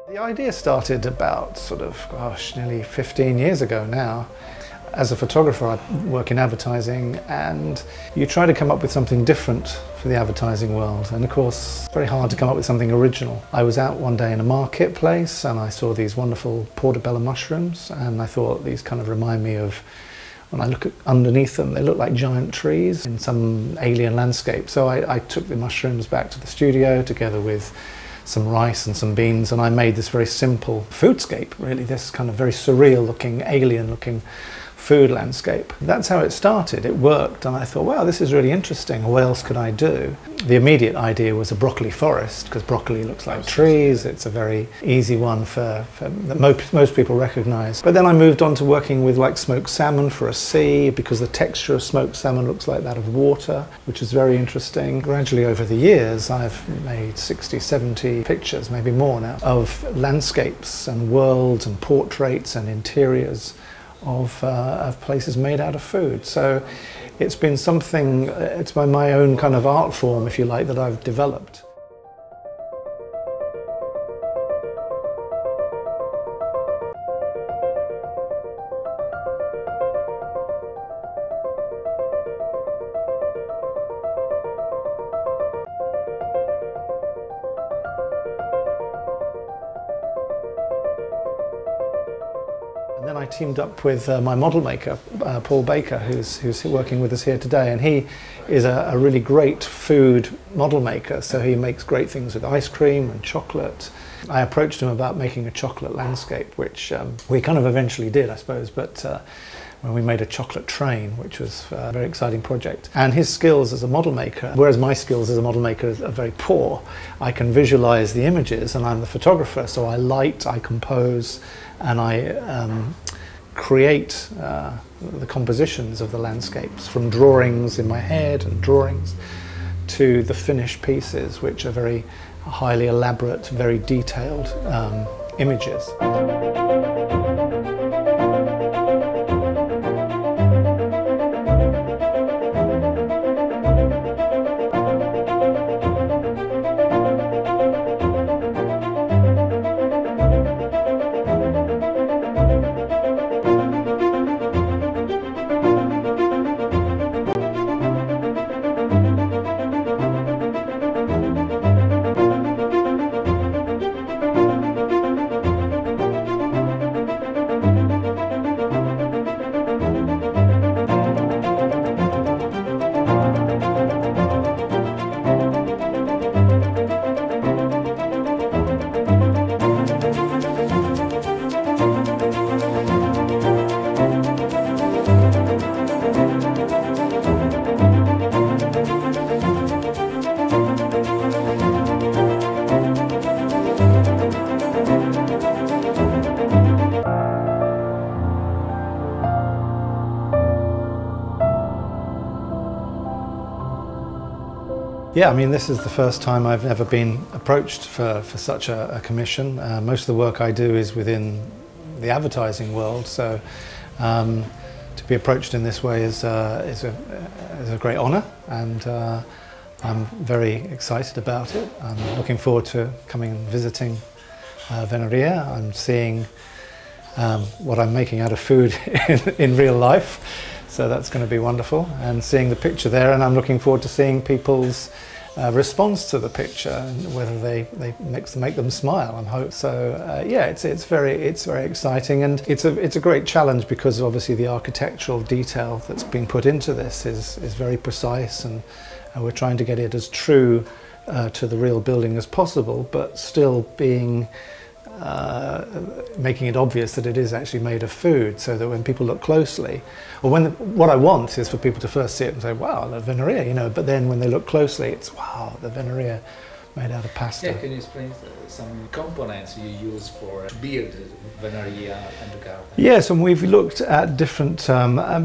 The idea started about nearly 15 years ago now. As a photographer, I work in advertising, and you try to come up with something different for the advertising world. And of course, it's very hard to come up with something original. I was out one day in a marketplace and I saw these wonderful portobello mushrooms, and I thought these kind of remind me of, when I look underneath them, they look like giant trees in some alien landscape. So I took the mushrooms back to the studio together with some rice and some beans, and I made this very simple foodscape, really, this kind of very surreal looking, alien looking food landscape. That's how it started. It worked, and I thought, wow, this is really interesting. What else could I do? The immediate idea was a broccoli forest, because broccoli looks like trees. It's a very easy one that most people recognize. But then I moved on to working with like smoked salmon for a sea, because the texture of smoked salmon looks like that of water, which is very interesting. Gradually over the years, I've made 60, 70 pictures, maybe more now, of landscapes and worlds and portraits and interiors of places made out of food. So it's been something, it's by my own kind of art form, if you like, that I've developed. And then I teamed up with my model maker, Paul Baker, who's working with us here today, and he is a really great food model maker, so he makes great things with ice cream and chocolate. I approached him about making a chocolate landscape, which we kind of eventually did, I suppose, but when we made a chocolate train, which was a very exciting project. And his skills as a model maker, whereas my skills as a model maker are very poor, I can visualize the images, and I'm the photographer, so I light, I compose, and I create the compositions of the landscapes, from drawings in my head and drawings to the finished pieces, which are very highly elaborate, very detailed images. Yeah, I mean, this is the first time I've ever been approached for such a commission. Most of the work I do is within the advertising world, so to be approached in this way is a great honour, and I'm very excited about it. I'm looking forward to coming and visiting Venaria. I'm seeing what I'm making out of food in real life. So that's going to be wonderful, and seeing the picture there, and I'm looking forward to seeing people's response to the picture, and whether they make them smile, I hope. So yeah, it's very exciting, and it's a great challenge, because obviously the architectural detail that's being put into this is very precise, and we're trying to get it as true to the real building as possible, but still being making it obvious that it is actually made of food, so that when people look closely, or what I want is for people to first see it and say, wow, the Venaria, you know, but then when they look closely, it's, wow, the Venaria made out of pasta. Yeah, can you explain some components you use to build Venaria and the garden? Yes, and we've looked at different,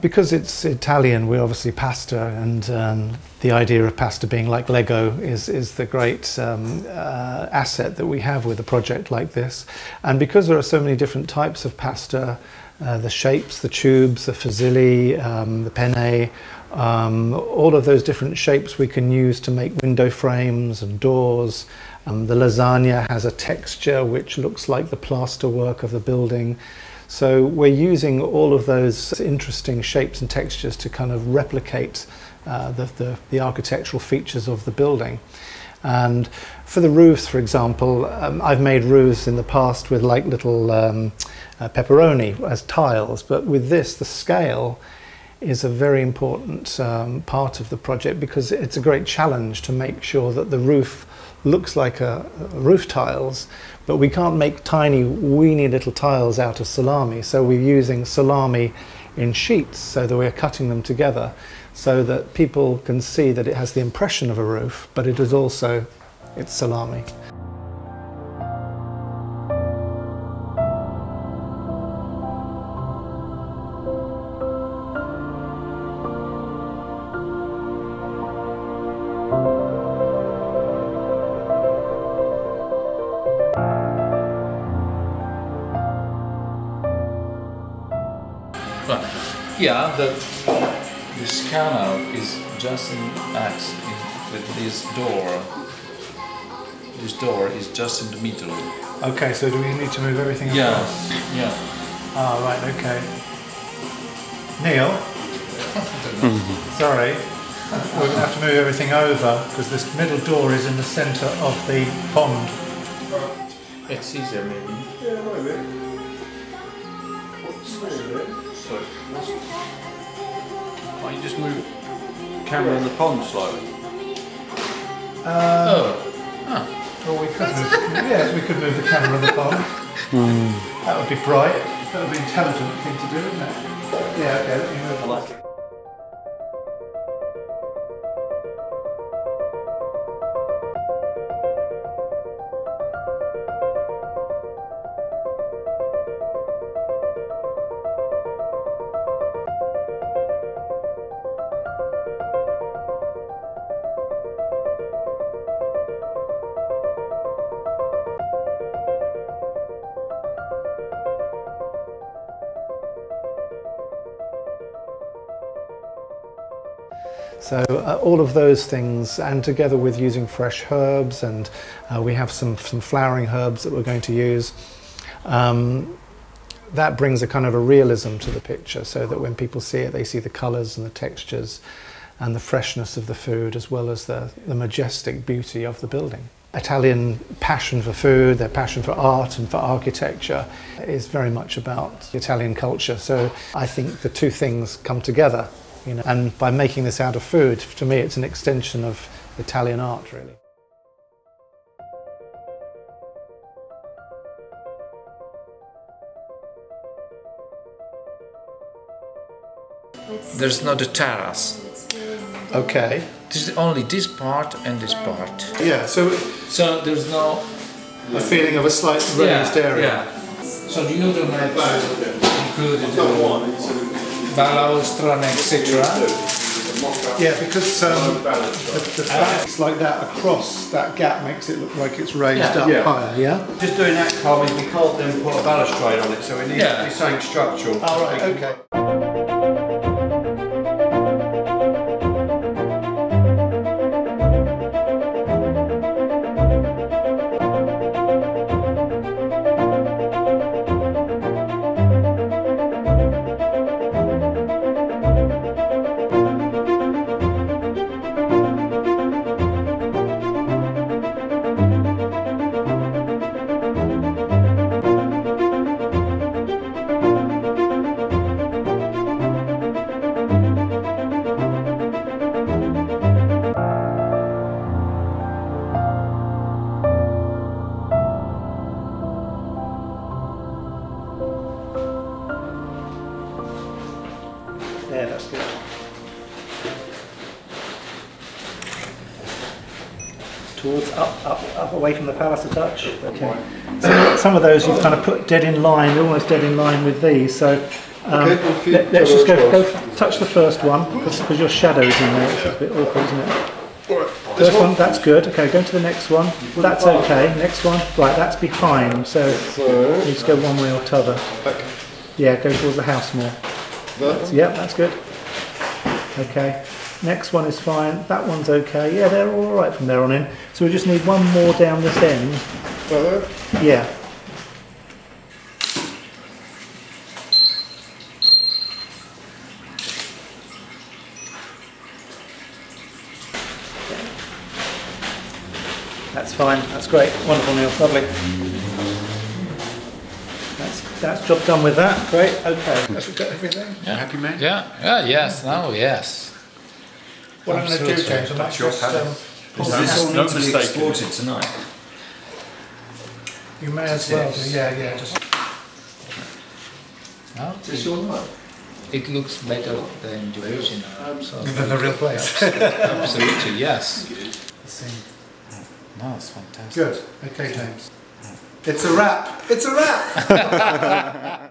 because it's Italian, we're obviously pasta, and the idea of pasta being like Lego is the great asset that we have with a project like this. And because there are so many different types of pasta, the shapes, the tubes, the fusilli, the penne, all of those different shapes we can use to make window frames and doors. The lasagna has a texture which looks like the plaster work of the building. So we're using all of those interesting shapes and textures to kind of replicate the architectural features of the building. And for the roofs, for example, I've made roofs in the past with like little peperoni as tiles, but with this, the scale is a very important part of the project, because it's a great challenge to make sure that the roof looks like a roof tiles, but we can't make tiny weeny little tiles out of salami, so we're using salami in sheets so that we're cutting them together so that people can see that it has the impression of a roof, but it is also, it's salami. Yeah, this canal is just with this door. This door is just in the middle. Okay, so do we need to move everything across? Yeah. Ah, right, okay. Neil? Sorry, we're going to have to move everything over because this middle door is in the centre of the pond. It's easier maybe. Yeah, maybe. What's this? So, why don't you just move the camera in the pond slightly? Well, we could move, yes, we could move the camera in the pond. That would be bright. That would be an intelligent thing to do, wouldn't it? Yeah, okay, let me move. I like it. So all of those things, and together with using fresh herbs, and we have some flowering herbs that we're going to use, that brings a kind of a realism to the picture, so that when people see it, they see the colours and the textures and the freshness of the food, as well as the majestic beauty of the building. Italian passion for food, their passion for art and for architecture is very much about Italian culture. So I think the two things come together. You know, and by making this out of food, to me it's an extension of Italian art, really. There's not a terrace. Okay. This is only this part and this part. Yeah, so there's no a feeling of a slight raised area. Yeah. So the other maps included balustra and etc. Yeah, because the facts like that across that gap makes it look like it's raised up higher, yeah? Just doing that, Carl, we can't then put a balustrade on it, so it needs to be something structural. All right, okay. Yeah, that's good. Towards up away from the palace a touch. Okay. So some of those you've kind of put dead in line, almost dead in line with these. So let's just go touch the first one because your shadow's in there. It's a bit awkward, isn't it? First one, that's good. Okay, go to the next one. That's okay. Next one, right? That's behind. So you just go one way or t'other. Yeah, go towards the house more. Yep, that's good. Okay. Next one is fine. That one's okay. Yeah, they're all right from there on in. So we just need one more down this end. Yeah. That's fine. That's great. Wonderful, Neil. Lovely. That's job done with that. Great. Okay. Have we got everything? Yeah. Happy, man? Yeah. Yeah. Yes. Now, yes. What I'm going to do, James, I'm That's your just palette. Is no this need to be mistake. exported tonight? you may as well do. Yeah. Just No, Is this your work? it looks better than the original. than the real place. Absolutely, yes. No, it's fantastic. Good. Okay, James. It's a wrap. It's a wrap.